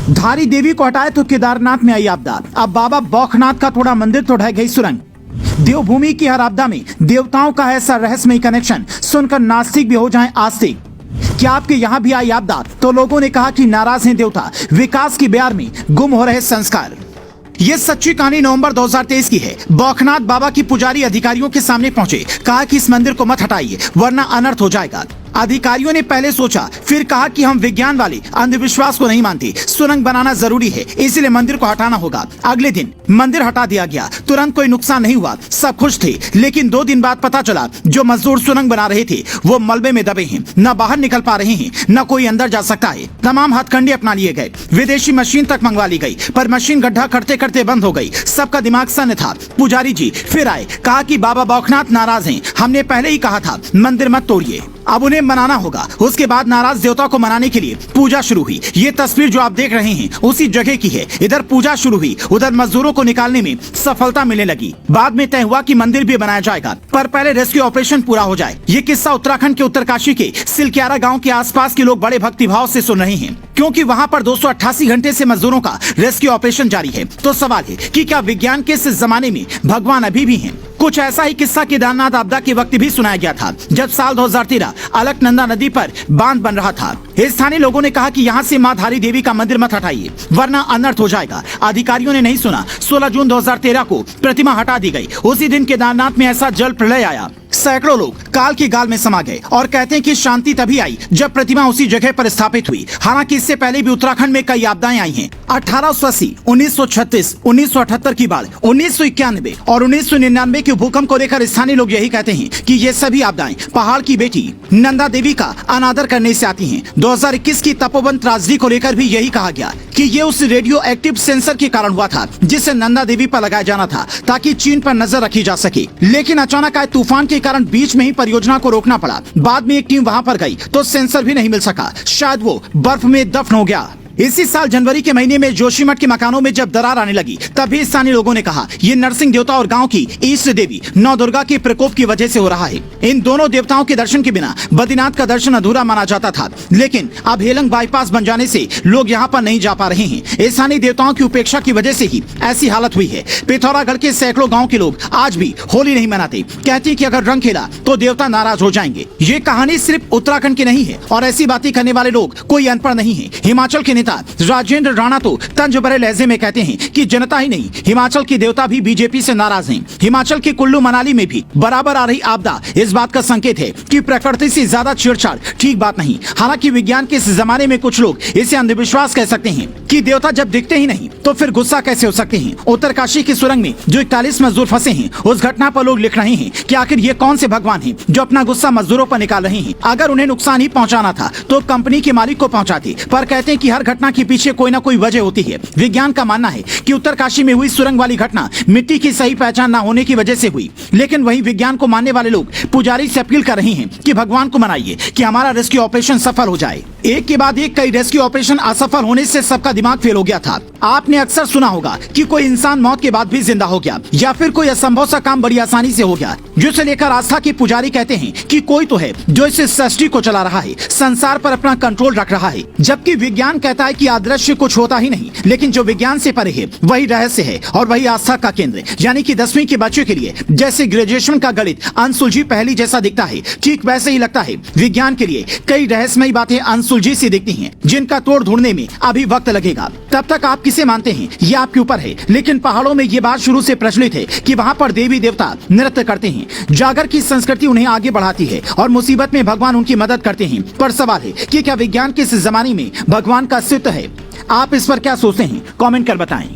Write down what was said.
धारी देवी को हटाए तो केदारनाथ में आई आपदा। अब बाबा बौखनाथ का थोड़ा मंदिर तो ढह गई सुरंग। देवभूमि की हर आपदा में देवताओं का ऐसा रहस्यमय कनेक्शन सुनकर नास्तिक भी हो जाएं आस्तिक। क्या आपके यहाँ भी आई आपदा तो लोगों ने कहा कि नाराज हैं देवता, विकास की बयार में गुम हो रहे संस्कार। ये सच्ची कहानी नवंबर 2023 की है। बौखनाथ बाबा की पुजारी अधिकारियों के सामने पहुंचे, कहा कि इस मंदिर को मत हटाइए वरना अनर्थ हो जाएगा। अधिकारियों ने पहले सोचा, फिर कहा कि हम विज्ञान वाले अंधविश्वास को नहीं मानते, सुरंग बनाना जरूरी है, इसलिए मंदिर को हटाना होगा। अगले दिन मंदिर हटा दिया गया, तुरंत कोई नुकसान नहीं हुआ, सब खुश थे। लेकिन 2 दिन बाद पता चला जो मजदूर सुरंग बना रहे थे वो मलबे में दबे हैं, न बाहर निकल पा रहे हैं, न कोई अंदर जा सकता है। तमाम हथकंडे अपना लिए गए, विदेशी मशीन तक मंगवा ली गई, पर मशीन गड्ढा करते करते बंद हो गई। सबका दिमाग सन्न था। पुजारी जी फिर आए, कहा कि बाबा बौखनाथ नाराज हैं, हमने पहले ही कहा था मंदिर मत तोड़िए, अब उन्हें मनाना होगा। उसके बाद नाराज देवता को मनाने के लिए पूजा शुरू हुई। ये तस्वीर जो आप देख रहे हैं उसी जगह की है। इधर पूजा शुरू हुई, उधर मजदूरों को निकालने में सफलता मिलने लगी। बाद में तय हुआ कि मंदिर भी बनाया जाएगा, पर पहले रेस्क्यू ऑपरेशन पूरा हो जाए। ये किस्सा उत्तराखंड के उत्तरकाशी के सिलक्यारा गाँव के आसपास के लोग बड़े भक्तिभाव से सुन रहे हैं, क्योंकि वहाँ पर 288 घंटे से मजदूरों का रेस्क्यू ऑपरेशन जारी है। तो सवाल है कि क्या विज्ञान के इस जमाने में भगवान अभी भी हैं? कुछ ऐसा ही किस्सा केदारनाथ आपदा के वक्त भी सुनाया गया था, जब साल 2013 अलकनंदा नदी पर बांध बन रहा था। स्थानीय लोगों ने कहा कि यहाँ से मां धारी देवी का मंदिर मत हटाइए वरना अनर्थ हो जाएगा। अधिकारियों ने नहीं सुना। 16 जून 2013 को प्रतिमा हटा दी गई। उसी दिन केदारनाथ में ऐसा जल प्रलय आया, सैकड़ों लोग काल की गाल में समा गए और कहते हैं कि शांति तभी आई जब प्रतिमा उसी जगह पर स्थापित हुई। हालांकि इससे पहले भी उत्तराखंड में कई आपदाएं आई हैं। 1880, 1936, 1978 की बाढ़, 1991 और 1999 के भूकंप को लेकर स्थानीय लोग यही कहते हैं कि ये सभी आपदाएं पहाड़ की बेटी नंदा देवी का अनादर करने से आती हैं। 2021 की तपोवन त्रासदी को लेकर भी यही कहा गया कि ये उस रेडियो एक्टिव सेंसर के कारण हुआ था जिसे नंदा देवी पर लगाया जाना था ताकि चीन पर नजर रखी जा सके। लेकिन अचानक आए तूफान के कारण बीच में ही परियोजना को रोकना पड़ा। बाद में एक टीम वहां पर गई तो सेंसर भी नहीं मिल सका, शायद वो बर्फ में दफन हो गया। इसी साल जनवरी के महीने में जोशीमठ के मकानों में जब दरार आने लगी तभी स्थानीय लोगों ने कहा ये नरसिंह देवता और गांव की इष्ट देवी नौ दुर्गा के प्रकोप की वजह से हो रहा है। इन दोनों देवताओं के दर्शन के बिना बद्रीनाथ का दर्शन अधूरा माना जाता था, लेकिन अब हेलंग बाईपास बन जाने से लोग यहाँ पर नहीं जा पा रहे हैं। स्थानीय देवताओं की उपेक्षा की वजह से ही ऐसी हालत हुई है। पिथौरागढ़ के सैकड़ों गाँव के लोग आज भी होली नहीं मनाते, कहते हैं कि अगर रंग खेला तो देवता नाराज हो जाएंगे। ये कहानी सिर्फ उत्तराखंड की नहीं है और ऐसी बातें करने वाले लोग कोई अनपढ़ नहीं है। हिमाचल के राजेंद्र राणा तो तंज भरे लहजे में कहते हैं कि जनता ही नहीं, हिमाचल के देवता भी बीजेपी से नाराज हैं। हिमाचल के कुल्लू मनाली में भी बराबर आ रही आपदा इस बात का संकेत है कि प्रकृति से ज्यादा छेड़छाड़ ठीक बात नहीं। हालांकि विज्ञान के इस जमाने में कुछ लोग इसे अंधविश्वास कह सकते हैं कि देवता जब दिखते ही नहीं तो फिर गुस्सा कैसे हो सकते हैं। उत्तरकाशी की सुरंग में जो 41 मजदूर फंसे हैं, उस घटना पर लोग लिख रहे हैं कि आखिर ये कौन से भगवान हैं जो अपना गुस्सा मजदूरों पर निकाल रहे हैं। अगर उन्हें नुकसान ही पहुंचाना था तो कंपनी के मालिक को पहुंचाते, पर कहते हैं कि हर घटना के पीछे कोई ना कोई वजह होती है। विज्ञान का मानना है कि उत्तरकाशी में हुई सुरंग वाली घटना मिट्टी की सही पहचान न होने की वजह से हुई। लेकिन वही विज्ञान को मानने वाले लोग पुजारी से अपील कर रहे हैं कि भगवान को मनाइए कि हमारा रेस्क्यू ऑपरेशन सफल हो जाए। एक के बाद एक कई रेस्क्यू ऑपरेशन असफल होने से सबका दिमाग फेल हो गया था। आपने अक्सर सुना होगा कि कोई इंसान मौत के बाद भी जिंदा हो गया या फिर कोई असंभव सा काम बड़ी आसानी से हो गया, जिसे लेकर आस्था के पुजारी कहते हैं कि कोई तो है जो इस सृष्टि को चला रहा है, संसार पर अपना कंट्रोल रख रहा है। जबकि विज्ञान कहता है कि अदृश्य कुछ होता ही नहीं, लेकिन जो विज्ञान से परे है वही रहस्य है और वही आस्था का केंद्र। यानी कि 10वीं के बच्चे के लिए जैसे ग्रेजुएशन का गणित अनसुलझी पहेली जैसा दिखता है, ठीक वैसे ही लगता है विज्ञान के लिए कई रहस्यमयी बातें अनसुलझी सी दिखती हैं, जिनका तोड़ ढूंढने में अभी वक्त लगेगा। तब तक आप किसे मानते हैं ये आपके ऊपर है। लेकिन पहाड़ों में ये बात शुरू से प्रचलित है कि वहाँ पर देवी देवता नृत्य करते हैं। जागर की संस्कृति उन्हें आगे बढ़ाती है और मुसीबत में भगवान उनकी मदद करते हैं। पर सवाल है कि क्या विज्ञान के इस जमाने में भगवान का अस्तित्व है? आप इस पर क्या सोचते हैं? कमेंट कर बताएं।